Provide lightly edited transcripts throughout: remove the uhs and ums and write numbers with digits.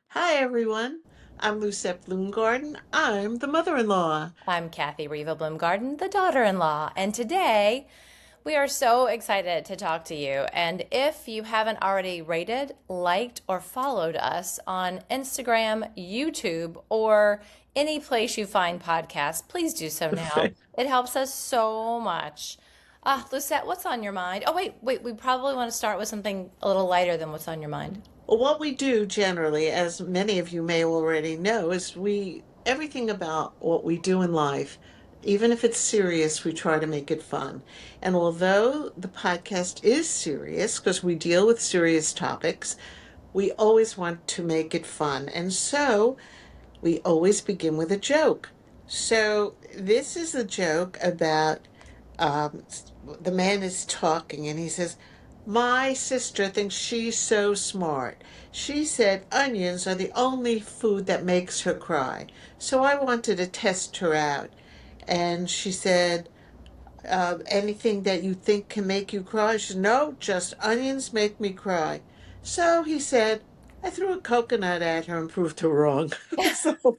Hi, everyone. I'm Lucette Bloomgarden. I'm the mother-in-law. I'm Kathy Riva Bloomgarden, the daughter-in-law, and today we are so excited to talk to you. And if you haven't already rated, liked, or followed us on Instagram, YouTube, or any place you find podcasts, please do so now. Okay. It helps us so much. Lucette, what's on your mind? Oh, wait, we probably want to start with something a little lighter than what's on your mind. Well, what we do generally, as many of you may already know, is everything about what we do in life, even if it's serious, we try to make it fun. And although the podcast is serious, because we deal with serious topics, we always want to make it fun. And so we always begin with a joke. So this is a joke about um, the man is talking and he says, "My sister thinks she's so smart. She said onions are the only food that makes her cry. So I wanted to test her out. And she said, anything that you think can make you cry?" She said, "No, just onions make me cry." So he said, "I threw a coconut at her and proved her wrong." So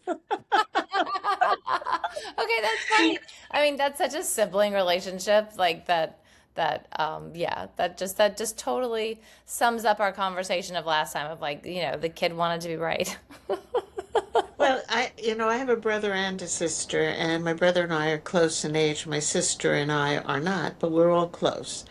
Okay, that's funny. I mean, that's such a sibling relationship, like yeah, that just totally sums up our conversation of last time of like, the kid wanted to be right. Well, I have a brother and a sister, and my brother and I are close in age. My sister and I are not, but we're all close.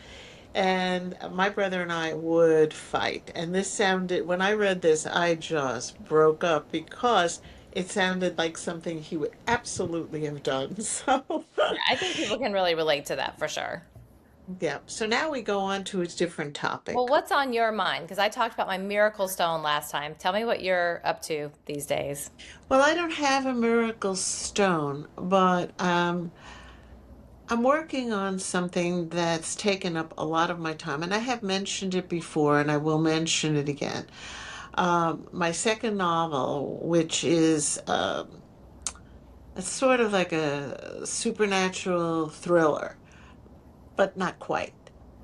And my brother and I would fight. And this sounded, when I read this, I just broke up because it sounded like something he would absolutely have done. So, Yeah, I think people can really relate to that for sure. yeah. So now we go on to a different Well, topic. what's on your mind? Because I talked about my miracle stone last time. Tell me what you're up to these days. Well, I don't have a miracle stone, but I'm working on something that's taken up a lot of my time, and I have mentioned it before, and I will mention it again. My second novel, which is it's sort of like a supernatural thriller, but not quite.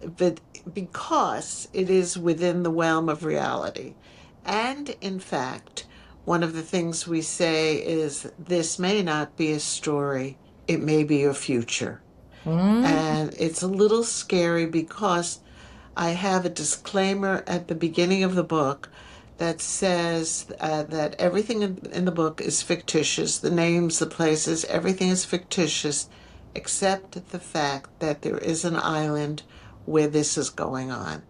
But because it is within the realm of reality. And in fact, one of the things we say is this may not be a story, it may be your future. Mm. And it's a little scary because I have a disclaimer at the beginning of the book that says that everything in the book is fictitious. The names, the places, everything is fictitious, except the fact that there is an island where this is going on,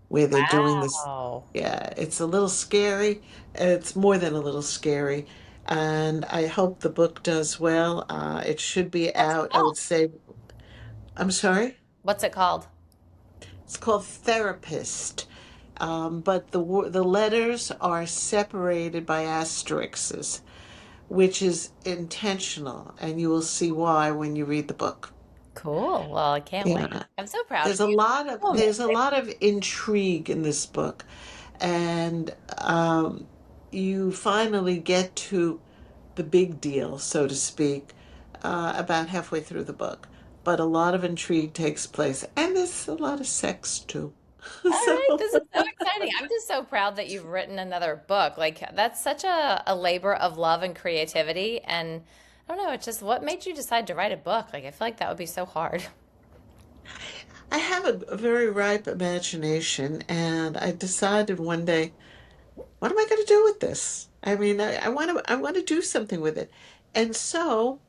where they're doing this. Wow. Yeah, it's a little scary. It's more than a little scary. And I hope the book does well. It should be What's it out, I called? would say. I'm sorry? What's it called? It's called Therapist. But the letters are separated by asterisks, which is intentional, and you will see why when you read the book. Cool. Well, I can't wait. Yeah. I'm so proud of There's a you. lot of there's a Romantic. lot of intrigue in this book, and you finally get to the big deal, so to speak, about halfway through the book. But a lot of intrigue takes place, and there's a lot of sex too. All right, So this is so exciting. I'm just so proud that you've written another book. Like that's such a labor of love and creativity. And I don't know, it's just what made you decide to write a book? Like I feel like that would be so hard. I have a very ripe imagination, and I decided one day, what am I going to do with this? I mean, I want to do something with it. And so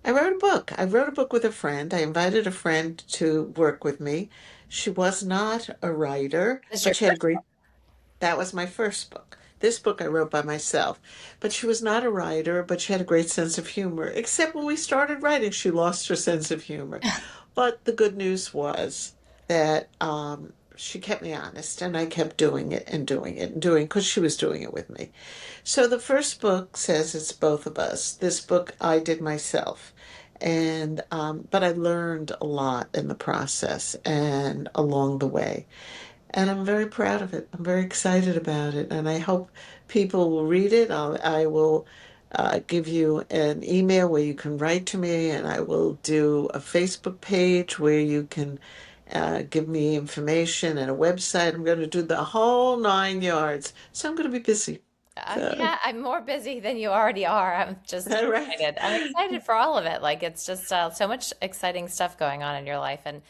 I wrote a book. I wrote a book with a friend. I invited a friend to work with me. She was not a writer, This is your but she had a first great, book. that was my first book. This book I wrote by myself. But she was not a writer, but she had a great sense of humor. Except when we started writing, she lost her sense of humor. But the good news was that she kept me honest, and I kept doing it and doing it and doing because she was doing it with me. So the first book says it's both of us. This book I did myself, and but I learned a lot in the process and along the way, and I'm very proud of it. I'm very excited about it, and I hope people will read it. I will give you an email where you can write to me, and I will do a Facebook page where you can give me information and a website. I'm going to do the whole 9 yards. So I'm going to be busy. So, Yeah, I'm more busy than you already are. I'm just all right. excited. I'm excited for all of it. Like it's just so much exciting stuff going on in your life, and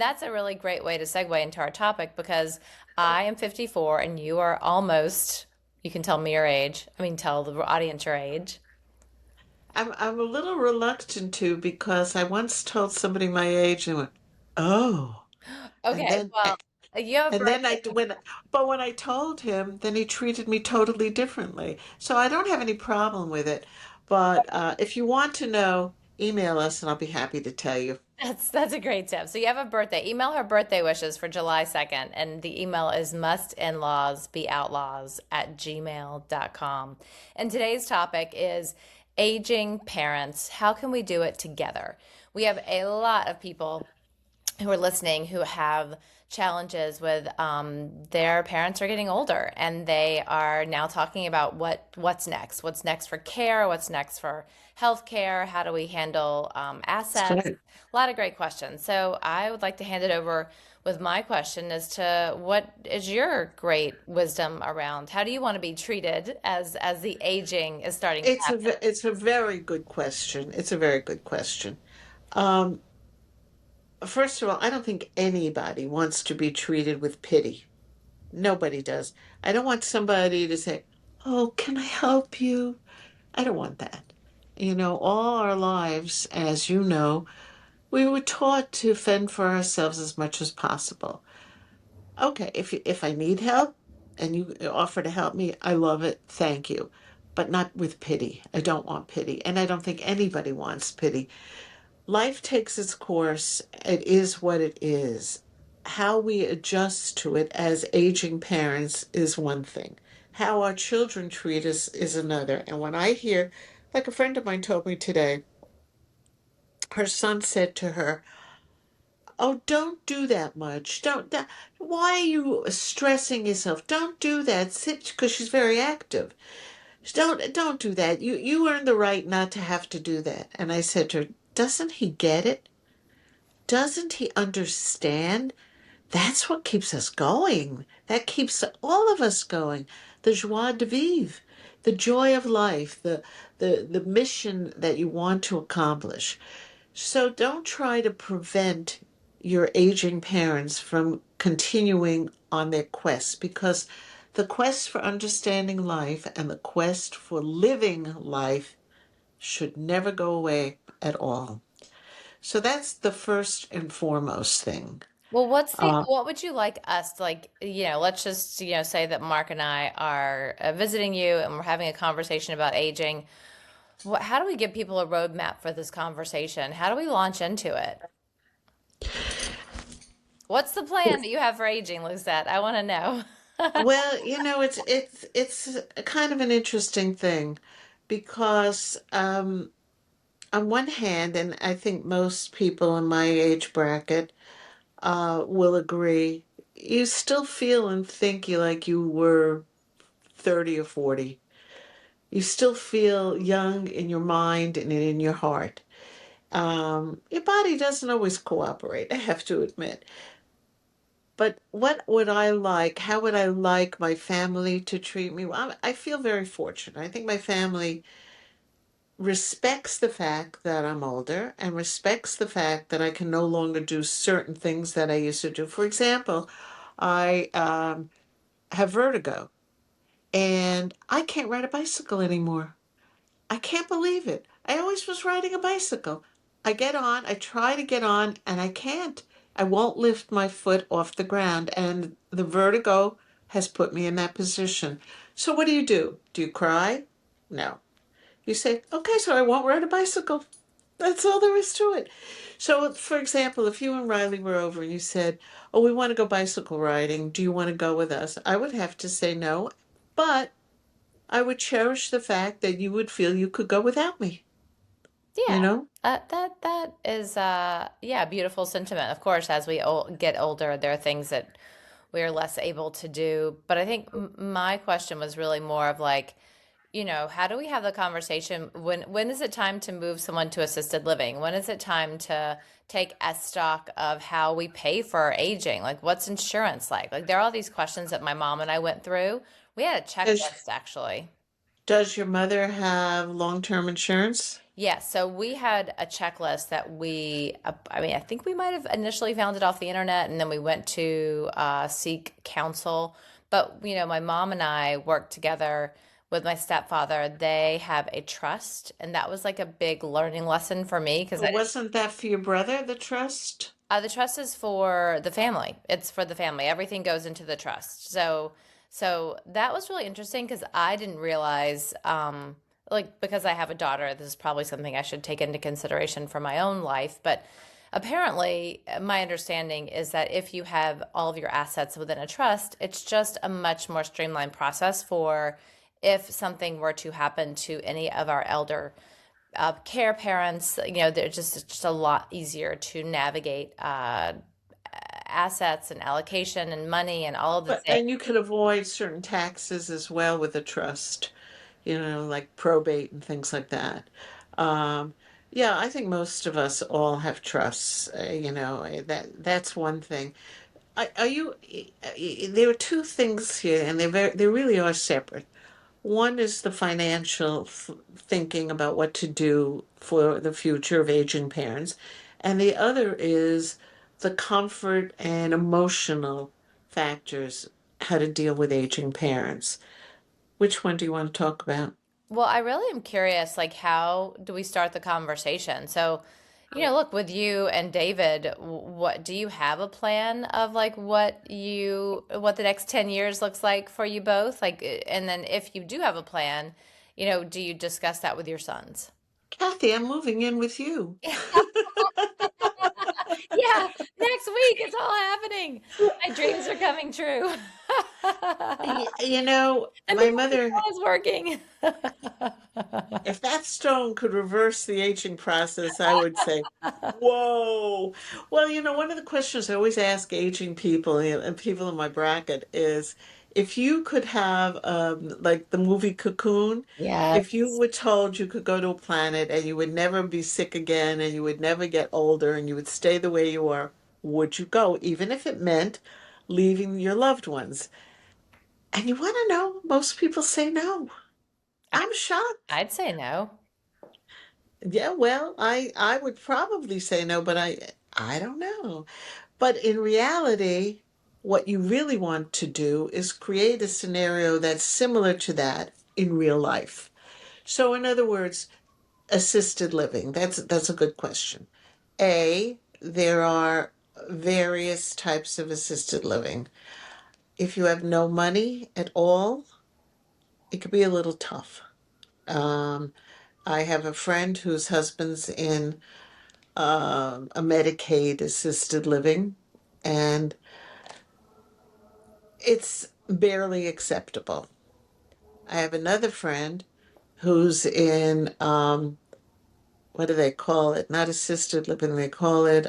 that's a really great way to segue into our topic because I am 54 and you are almost. You can tell me your age. I mean, tell the audience your age. I'm a little reluctant to because I once told somebody my age and went, "Oh," and Okay, then well, you have a and then birthday. when I told him, then he treated me totally differently. So I don't have any problem with it. But if you want to know, email us and I'll be happy to tell you. That's a great tip. So you have a birthday. Email her birthday wishes for July 2nd, and the email is mustinlawsbeoutlaws@gmail.com. And today's topic is aging parents. How can we do it together? We have a lot of people who are listening who have challenges with their parents are getting older and they are now talking about what's next for care, what's next for health care, how do we handle That's assets, right. a lot of great questions. So I would like to hand it over with my question as to what is your great wisdom around how do you want to be treated as the aging is starting to happen. It's a very good question. It's a very good question. Um, First of all, I don't think anybody wants to be treated with pity. Nobody does. I don't want somebody to say, "Oh, can I help you?" I don't want that. All our lives, as you know, we were taught to fend for ourselves as much as possible. Okay, if I need help and you offer to help me, I love it. Thank you. But not with pity. I don't want pity. And I don't think anybody wants pity. Life takes its course. It is what it is. How we adjust to it as aging parents is one thing. How our children treat us is another. And when I hear, like a friend of mine told me today, her son said to her, "Oh, don't do that much. Why are you stressing yourself? Don't do that. Sit," because she's very active. Don't do that. You earn the right not to have to do that." And I said to her, "Doesn't he get it? Doesn't he understand? That's what keeps us going. That keeps all of us going. The joie de vivre, the joy of life, the mission that you want to accomplish." So don't try to prevent your aging parents from continuing on their quest because the quest for understanding life and the quest for living life should never go away at all. So that's the first and foremost thing. Well, Uh, what would you like us to like, let's just, say that Mark and I are visiting you and we're having a conversation about aging. How do we give people a roadmap for this conversation? How do we launch into it? What's the plan that you have for aging, Lucette? I want to know. well, it's a kind of an interesting thing because on one hand, and I think most people in my age bracket will agree, you still feel and think you like you were 30 or 40. You still feel young in your mind and in your heart. Your body doesn't always cooperate, I have to admit. But what would I like? How would I like my family to treat me? Well, I feel very fortunate. I think my family respects the fact that I'm older and respects the fact that I can no longer do certain things that I used to do. For example, I have vertigo and I can't ride a bicycle anymore. I can't believe it. I always was riding a bicycle. I try to get on, and I can't. I won't lift my foot off the ground, and the vertigo has put me in that position. So, what do? Do you cry? No. You say, "Okay, so I won't ride a bicycle." That's all there is to it. So, for example, if you and Riley were over and you said, "Oh, we want to go bicycle riding. Do you want to go with us?" I would have to say no, but I would cherish the fact that you would feel you could go without me, you Yeah, know? that is yeah, beautiful sentiment. Of course, as we get older, there are things that we are less able to do. But I think my question was really more of like, how do we have the conversation when is it time to move someone to assisted living? When is it time to take a stock of how we pay for our aging? Like what's insurance like? Like there are all these questions that my mom and I went through We had a Does checklist actually. does your mother have long-term insurance? Yeah, so we had a checklist that I mean, I think we might have initially found it off the internet and then we went to seek counsel. But, my mom and I worked together with my stepfather. They have a trust, and that was like a big learning lesson for me because But wasn't that for your brother, the trust? the trust is for the family. It's for the family. Everything goes into the trust. So that was really interesting because I didn't realize, like, because I have a daughter, this is probably something I should take into consideration for my own life. But apparently, my understanding is that if you have all of your assets within a trust, it's just a much more streamlined process for if something were to happen to any of our elder care parents. They're just it's just a lot easier to navigate assets and allocation and money and all of the But things. and you could avoid certain taxes as well with a trust, like probate and things like that. Um, yeah, I think most of us all have trusts. That's one thing. Are you? There are two things here, and they really are separate. One is the financial thinking about what to do for the future of aging parents, and the other is the comfort and emotional factors, how to deal with aging parents. Which one do you want to talk about? Well, I really am curious, like, how do we start the conversation? So, look, with you and David, what do you have a plan of like what the next 10 years looks like for you both? Like, and then if you do have a plan, do you discuss that with your sons? Kathy, I'm moving in with you. Yeah, next week it's all happening. My dreams are coming true. And the My mother, is working. if that stone could reverse the aging process, I would say, whoa. Well, one of the questions I always ask aging people, and people in my bracket is if you could have, like the movie Cocoon, if you Yes. were told you could go to a planet and you would never be sick again and you would never get older and you would stay the way you are, would you go, even if it meant leaving your loved ones? And you want to know, most people say no. I, I'm shocked. I'd say no. Yeah, well, I would probably say no, but I don't know. But in reality, what you really want to do is create a scenario that's similar to that in real life. So in other words, assisted living. That's a good question. There are various types of assisted living. If you have no money at all, it could be a little tough. Um, I have a friend whose husband's in a Medicaid assisted living, and it's barely acceptable. I have another friend who's in, what do they call it? Not assisted living, they call it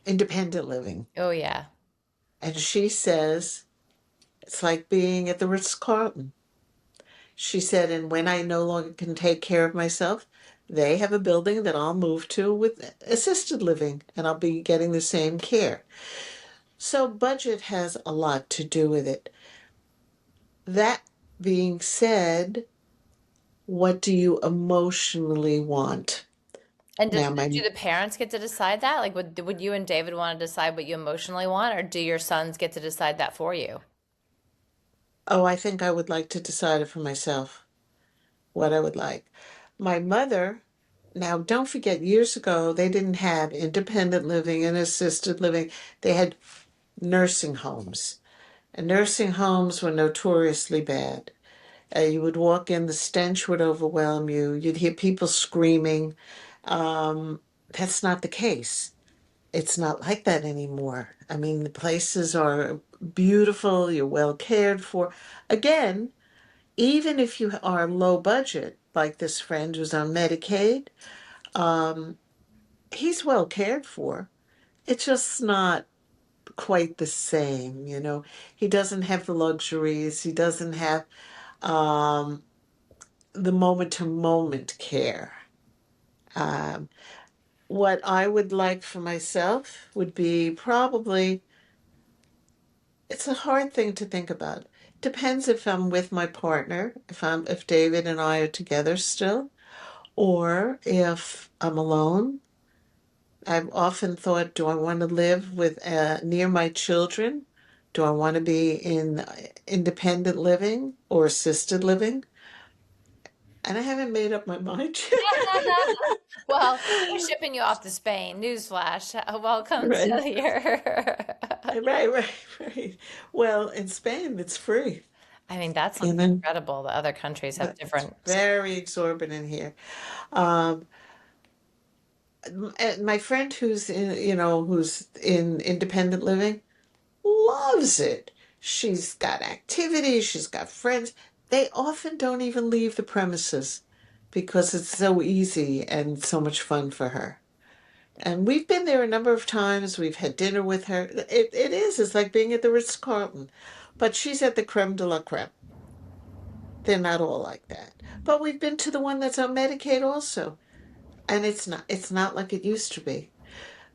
independent living. Oh yeah. And she says it's like being at the Ritz-Carlton. She said, and when I no longer can take care of myself, they have a building that I'll move to with assisted living, and I'll be getting the same care. So budget has a lot to do with it. That being said, what do you emotionally want? And Now, do the parents get to decide that? Like, would you and David want to decide what you emotionally want, or do your sons get to decide that for you? I think I would like to decide it for myself, what I would like. My mother, now don't forget, years ago, they didn't have independent living and assisted living. They had nursing homes. And nursing homes were notoriously bad. You would walk in, the stench would overwhelm you. You'd hear people screaming. Um, that's not the case. It's not like that anymore. I mean, the places are beautiful, you're well cared for. Again, even if you are low budget, like this friend who's on Medicaid, um, he's well cared for. It's just not quite the same. He doesn't have the luxuries, he doesn't have um, the moment to moment care. Um, what I would like for myself would be probably, it's a hard thing to think about. Depends if I'm with my partner, if David and I are together still, or if I'm alone. I've often thought, do I want to live with near my children? Do I want to be in independent living or assisted living? And I haven't made up my mind Well, we're yet. shipping you off to Spain. Newsflash. Welcome Right, to your. right. Well, in Spain, it's free, I mean, that's you know, incredible. The other countries have but it's different. very exorbitant here. Um, and my friend who's in independent living loves it. She's got activities, she's got friends. They often don't even leave the premises because it's so easy and so much fun for her. And we've been there a number of times. We've had dinner with her. It's like being at the Ritz-Carlton. But she's at the creme de la creme. They're not all like that. But we've been to the one that's on Medicaid also. And it's not like it used to be.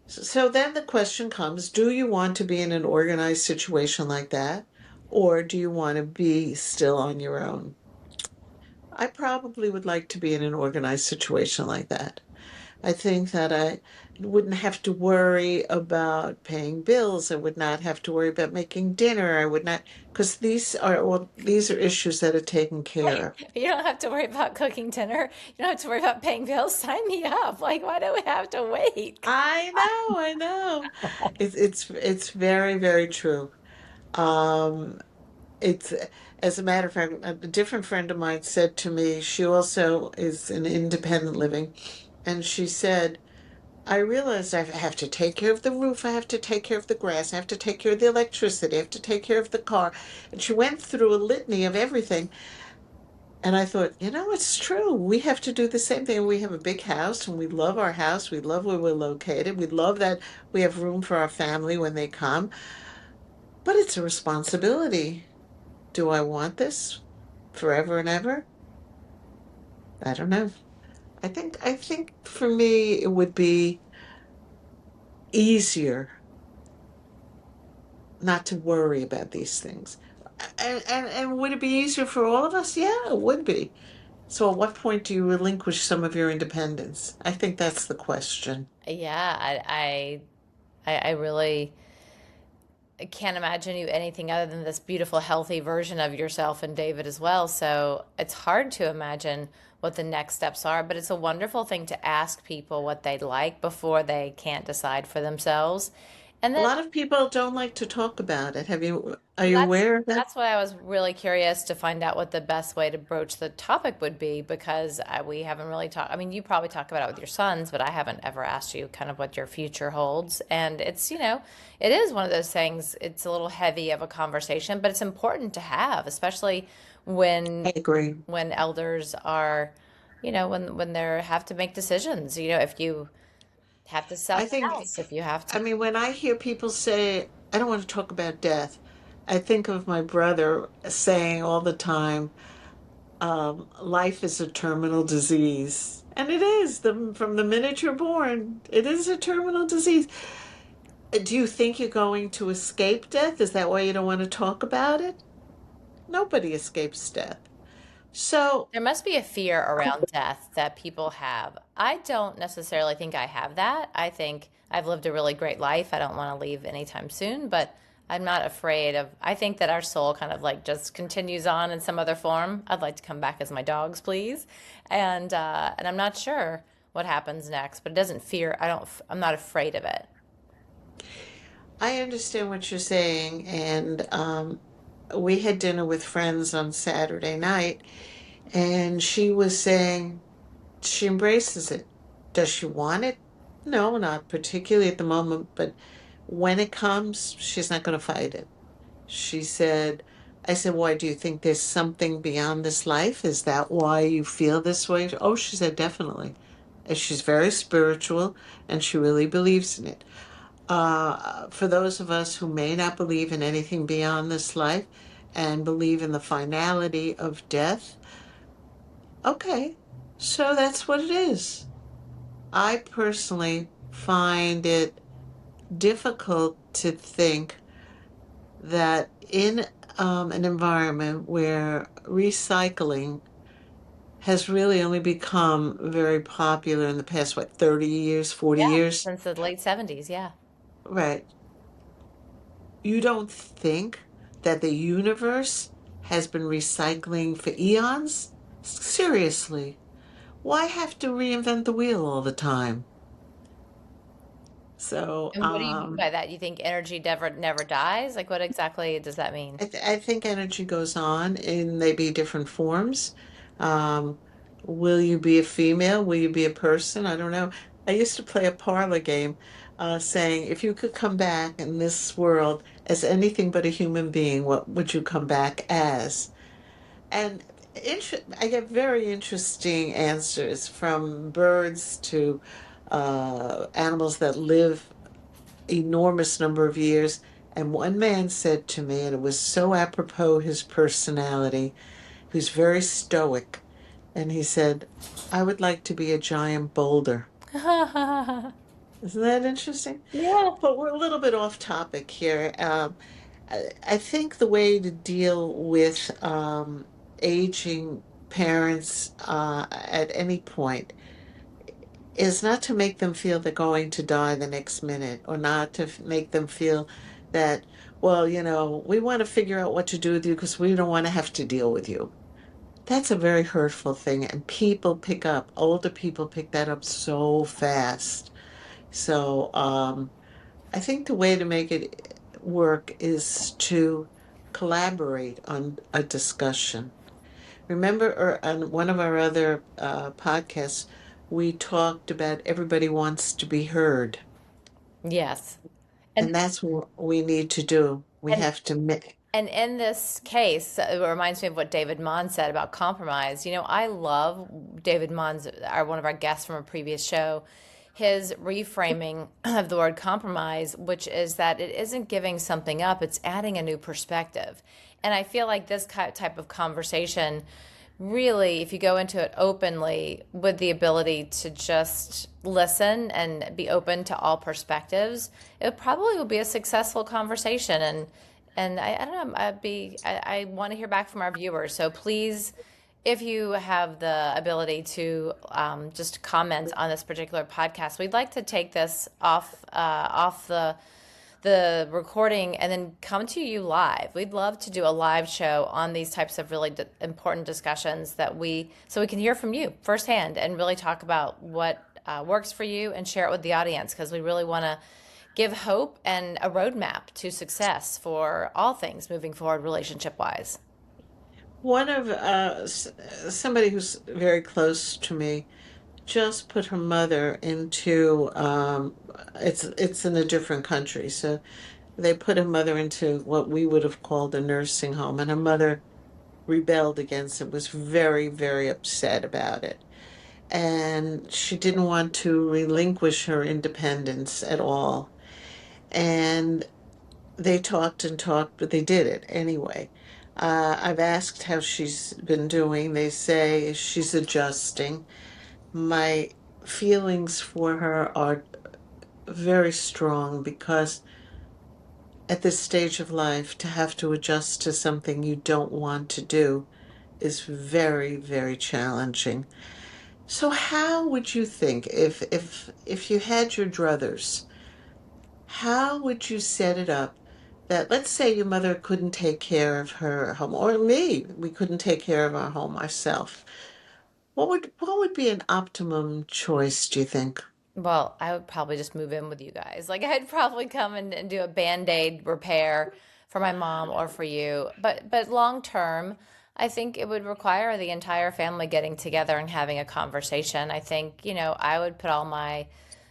So then the question comes, do you want to be in an organized situation like that? Or do you want to be still on your own? I probably would like to be in an organized situation like that. I think that I wouldn't have to worry about paying bills. I would not have to worry about making dinner. I would not, because these are issues that are taken care of. You don't have to worry about cooking dinner. You don't have to worry about paying bills. Sign me up. Like, why do we have to wait? I know. It's very, very true. Um, it's as a matter of fact, a different friend of mine said to me, she also is in independent living, and she said, I realized I have to take care of the roof, I have to take care of the grass, I have to take care of the electricity, I have to take care of the car. And she went through a litany of everything. And I thought, it's true. We have to do the same thing. We have a big house and we love our house. We love where we're located. We love that we have room for our family when they come. But it's a responsibility. Do I want this forever and ever? I don't know. I think for me it would be easier not to worry about these things. And would it be easier for all of us? Yeah, it would be. So at what point do you relinquish some of your independence? I think that's the question. Yeah, I really can't imagine you anything other than this beautiful, healthy version of yourself and David as well. So it's hard to imagine what the next steps are, but it's a wonderful thing to ask people what they'd like before they can't decide for themselves. And A then lot of people don't like to talk about it. Are well, you that's aware of that? that's why I was really curious to find out what the best way to broach the topic would be because we haven't really talked. I mean, you probably talk about it with your sons, but I haven't ever asked you kind of what your future holds. And it is one of those things. It's a little heavy of a conversation, but it's important to have, especially when I agree. when elders are, when they have to make decisions. If you have to sell I the think, house, if you have I to. mean, when I hear people say, I don't want to talk about death, I think of my brother saying all the time, life is a terminal disease. And it is, from the minute you're born, it is a terminal disease. Do you think you're going to escape death? Is that why you don't want to talk about it? Nobody escapes death. So, There must be a fear around death that people have. I don't necessarily think I have that. I think I've lived a really great life. I don't want to leave anytime soon, but I'm not afraid of. I think that our soul kind of like just continues on in some other form. I'd like to come back as my dogs, please, and I'm not sure what happens next, but it doesn't fear. I don't. I'm not afraid of it. I understand what you're saying. And we had dinner with friends on Saturday night, and she was saying she embraces it. Does she want it? No, not particularly at the moment, but when it comes, she's not going to fight it. She said, I said, why do you think there's something beyond this life? Is that why you feel this way? Oh, she said, definitely. And she's very spiritual and she really believes in it. For those of us who may not believe in anything beyond this life and believe in the finality of death, okay, so that's what it is. I personally find it difficult to think that in an environment where recycling has really only become very popular in the past, what, 30 years, 40 Yeah, years? since the late 70s, yeah. Right. You don't think that the universe has been recycling for eons? Seriously, why have to reinvent the wheel all the time? So, And what do you mean by that? You think energy never dies? Like what exactly does that mean? I think energy goes on in maybe different forms. Um, will you be a female? Will you be a person? I don't know. I used to play a parlor game, saying if you could come back in this world as anything but a human being, what would you come back as? And I get very interesting answers from birds to animals that live enormous number of years. And one man said to me, and it was so apropos his personality, who's very stoic, and he said, I would like to be a giant boulder. Isn't that interesting? Yeah. But we're a little bit off topic here. I think the way to deal with aging parents at any point is not to make them feel they're going to die the next minute, or not to make them feel that, well, we want to figure out what to do with you because we don't want to have to deal with you. That's a very hurtful thing, and older people pick that up so fast. So, I think the way to make it work is to collaborate on a discussion. Remember, on one of our other podcasts, we talked about everybody wants to be heard, Yes. and And that's what we need to do. We and have to make And in this case, it reminds me of what David Mon said about compromise. I love David Mon's, one of our guests from a previous show, his reframing of the word compromise, which is that it isn't giving something up, it's adding a new perspective. And I feel like this type of conversation really, if you go into it openly with the ability to just listen and be open to all perspectives, it probably will be a successful conversation. And I don't know, I want to hear back from our viewers. So please, if you have the ability to just comment on this particular podcast, we'd like to take this off the recording and then come to you live. We'd love to do a live show on these types of really important discussions so we can hear from you firsthand and really talk about what works for you and share it with the audience because we really want to give hope and a roadmap to success for all things moving forward relationship wise. one of somebody who's very close to me just put her mother into it's in a different country, so they put her mother into what we would have called a nursing home, and her mother rebelled against it, was very, very upset about it. And she didn't want to relinquish her independence at all. And they talked and talked, but they did it anyway. I've asked how she's been doing. They say she's adjusting. My feelings for her are very strong because at this stage of life, to have to adjust to something you don't want to do is very, very challenging. So how would you think if you had your druthers, how would you set it up that, let's say your mother couldn't take care of her home, or me, we couldn't take care of our home ourselves. What would be an optimum choice, do you think? Well, I would probably just move in with you guys. Like I'd probably come and do a band-aid repair for my mom or for you. But long term, I think it would require the entire family getting together and having a conversation. I think, I would put all my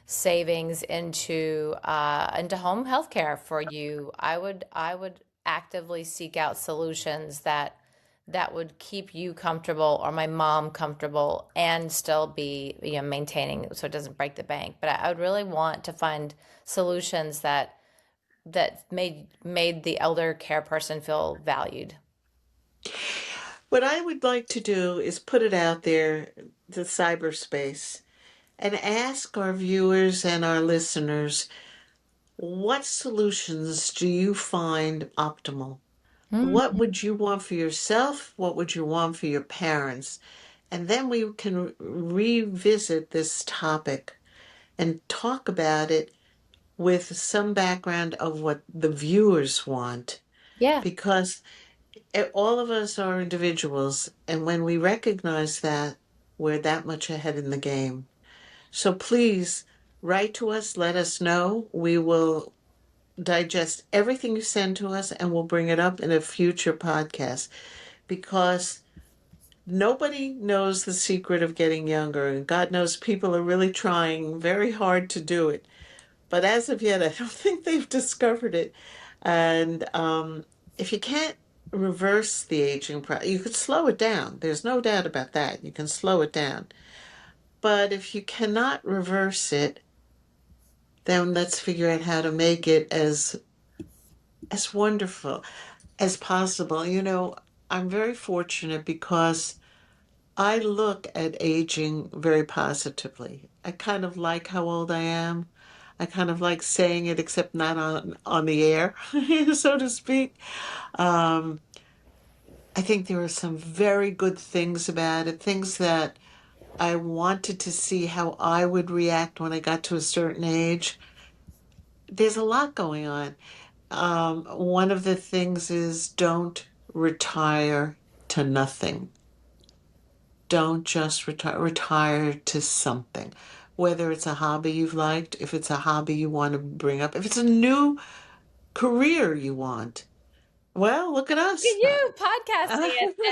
savings into home health care for you. I would actively seek out solutions that would keep you comfortable or my mom comfortable and still be maintaining so it doesn't break the bank. But I would really want to find solutions that made the elder care person feel valued. What I would like to do is put it out there, the cyberspace, and ask our viewers and our listeners, what solutions do you find optimal? What would you want for yourself? What would you want for your parents? And then we can revisit this topic and talk about it with some background of what the viewers want. Yeah. Because all of us are individuals, and when we recognize that, we're that much ahead in the game. So please write to us, let us know. We will digest everything you send to us and we'll bring it up in a future podcast because nobody knows the secret of getting younger. And God knows people are really trying very hard to do it. But as of yet, I don't think they've discovered it. And if you can't reverse the aging process, you could slow it down. There's no doubt about that. You can slow it down. But if you cannot reverse it, then let's figure out how to make it as wonderful as possible. I'm very fortunate because I look at aging very positively. I kind of like how old I am. I kind of like saying it, except not on the air, so to speak. Um, I think there are some very good things about it, things that I wanted to see how I would react when I got to a certain age. There's a lot going on. One of the things is don't retire to nothing. Don't just retire, retire to something. Whether it's a hobby you've liked, if it's a hobby you want to bring up, if it's a new career you want. Well, look at Look at us. you podcasting at 30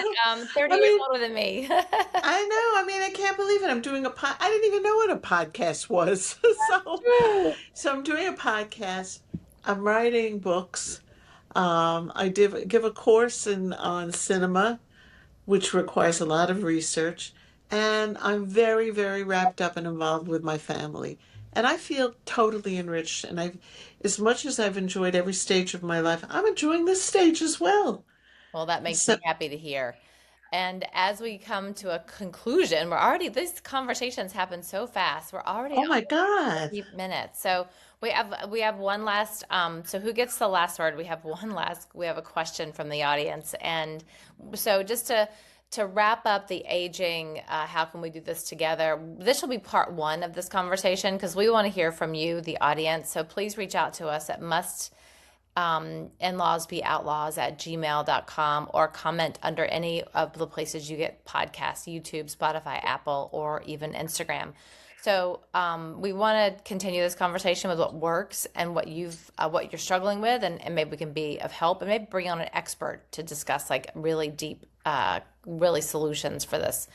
I years mean, older than me. I know. I mean, I can't believe it. I'm doing a pod. I didn't even know what a podcast was. So, True. so I'm doing a podcast. I'm writing books. I did give a course on cinema, which requires a lot of research. And I'm very, very wrapped up and involved with my family. And I feel totally enriched. And as much as I've enjoyed every stage of my life, I'm enjoying this stage as well. Well, that makes So, me happy to hear. And as we come to a conclusion, these conversations happen so fast. We're already oh my almost God. 30 minutes. So we have one last so who gets the last word? We have a question from the audience. And so just to wrap up the aging, how can we do this together? This will be part one of this conversation because we want to hear from you, the audience. So please reach out to us at inlawsbeoutlaws@gmail.com or comment under any of the places you get podcasts, YouTube, Spotify, Apple, or even Instagram. So we want to continue this conversation with what works and what you're struggling with, and maybe we can be of help, and maybe bring on an expert to discuss like really deep, really solutions for this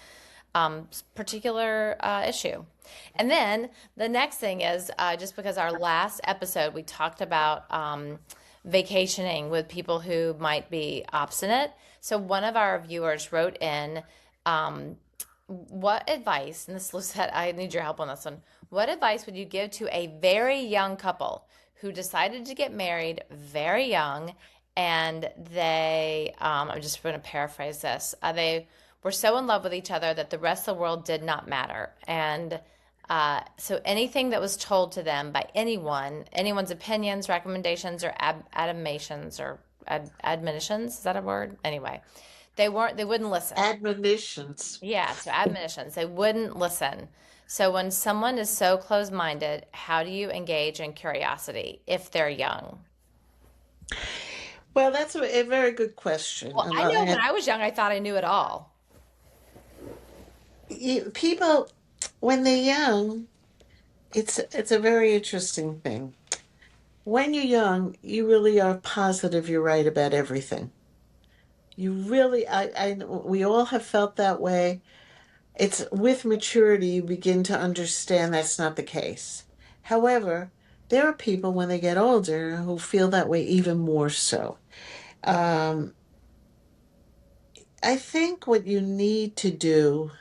particular issue. And then the next thing is just because our last episode we talked about vacationing with people who might be obstinate. So one of our viewers wrote in, what advice, and this Lucette, I need your help on this one. What advice would you give to a very young couple who decided to get married very young and I'm just going to paraphrase this. They were so in love with each other that the rest of the world did not matter. And so anything that was told to them by anyone's opinions, recommendations, or admonitions or admonitions, is that a word? Anyway, they wouldn't listen. Admonitions. Yeah, so admonitions, they wouldn't listen. So when someone is so closed-minded, how do you engage in curiosity if they're young? Well, that's a very good question. Well, I know when I was young, I thought I knew it all. People, when they're young, it's a very interesting thing. When you're young, you really are positive you're right about everything. You really, we all have felt that way. It's with maturity you begin to understand that's not the case. However, there are people when they get older who feel that way even more so. Um, I think what you need to do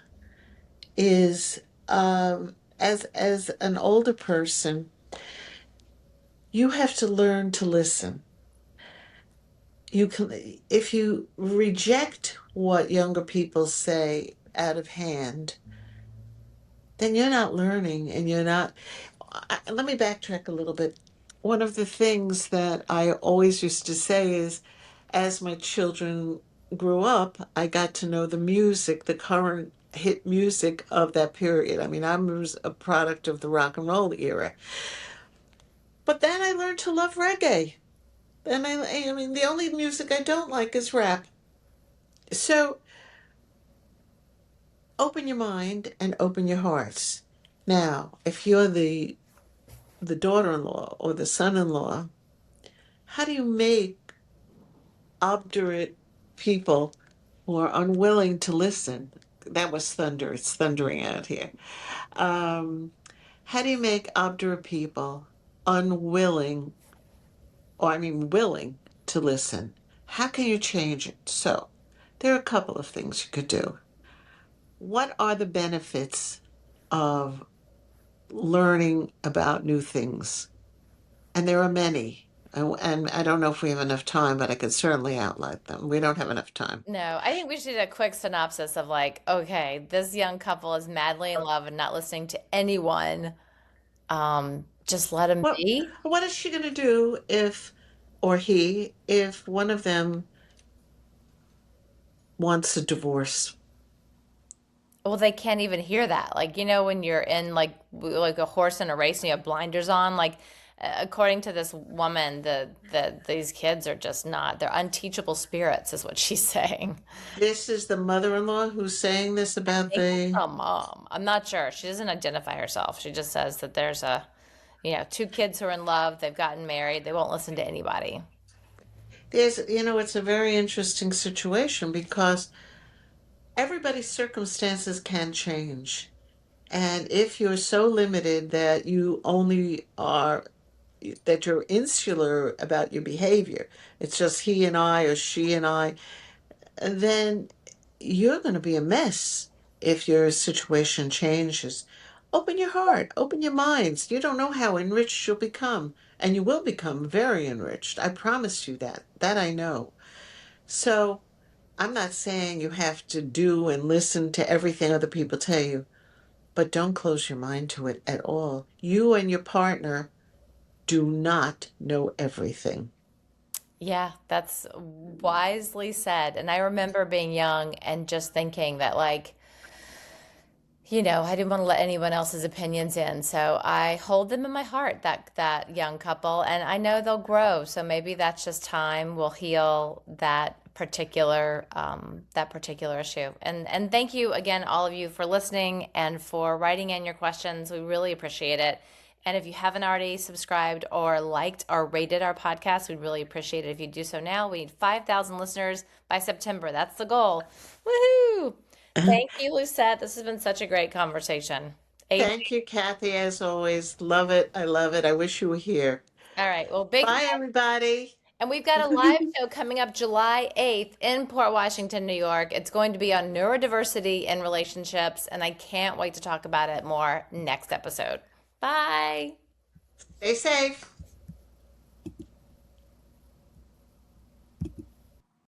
is, as an older person, you have to learn to listen. You can, if you reject what younger people say out of hand, then you're not learning and you're not. Let me backtrack a little bit. one of the things that I always used to say is, as my children grew up, I got to know the music, the current hit music of that period. I mean, I was a product of the rock and roll era. But then I learned to love reggae. And I mean, the only music I don't like is rap. So open your mind and open your hearts. Now, if you're the daughter-in-law or the son-in-law, how do you make obdurate people who are unwilling to listen? That was thunder. It's thundering out here. Um, how do you make obdurate people unwilling, or I mean willing to listen? How can you change it? So, there are a couple of things you could do. What are the benefits of learning about new things? And there are many. And I don't know if we have enough time, but I could certainly outline them. We don't have enough time. No, I think we should do a quick synopsis of like, okay, this young couple is madly in love and not listening to anyone. Just let them What be. what is she going to do if, or he, if one of them wants a divorce? Well, they can't even hear that. Like, when you're in like a horse in a race and you have blinders on, like according to this woman, these kids are just not, they're unteachable spirits is what she's saying. This is the mother-in-law who's saying this I about think it's the. a mom. I'm not sure. She doesn't identify herself. She just says that there's two kids who are in love, they've gotten married, they won't listen to anybody. It's a very interesting situation because everybody's circumstances can change. And if you're so limited that you only are, that you're insular about your behavior, it's just he and I or she and I, then you're going to be a mess if your situation changes. Open your heart, open your minds. You don't know how enriched you'll become, and you will become very enriched. I promise you that. That I know. So I'm not saying you have to do and listen to everything other people tell you, but don't close your mind to it at all. You and your partner do not know everything. Yeah, that's wisely said. And I remember being young and just thinking that, like, I didn't want to let anyone else's opinions in. So I hold them in my heart, that young couple, and I know they'll grow. So maybe that's just time will heal that particular issue. And thank you again, all of you, for listening and for writing in your questions. We really appreciate it. And if you haven't already subscribed or liked or rated our podcast, we'd really appreciate it if you do so now. We need 5,000 listeners by September. That's the goal. Woohoo! Thank you, Lucette. This has been such a great conversation. Avery. Thank you, Kathy, as always. Love it. I love it. I wish you were here. All right. Well, big Bye, everybody. and we've got a live show coming up July 8th in Port Washington, New York. It's going to be on neurodiversity and relationships, and I can't wait to talk about it more next episode. Bye. Stay safe.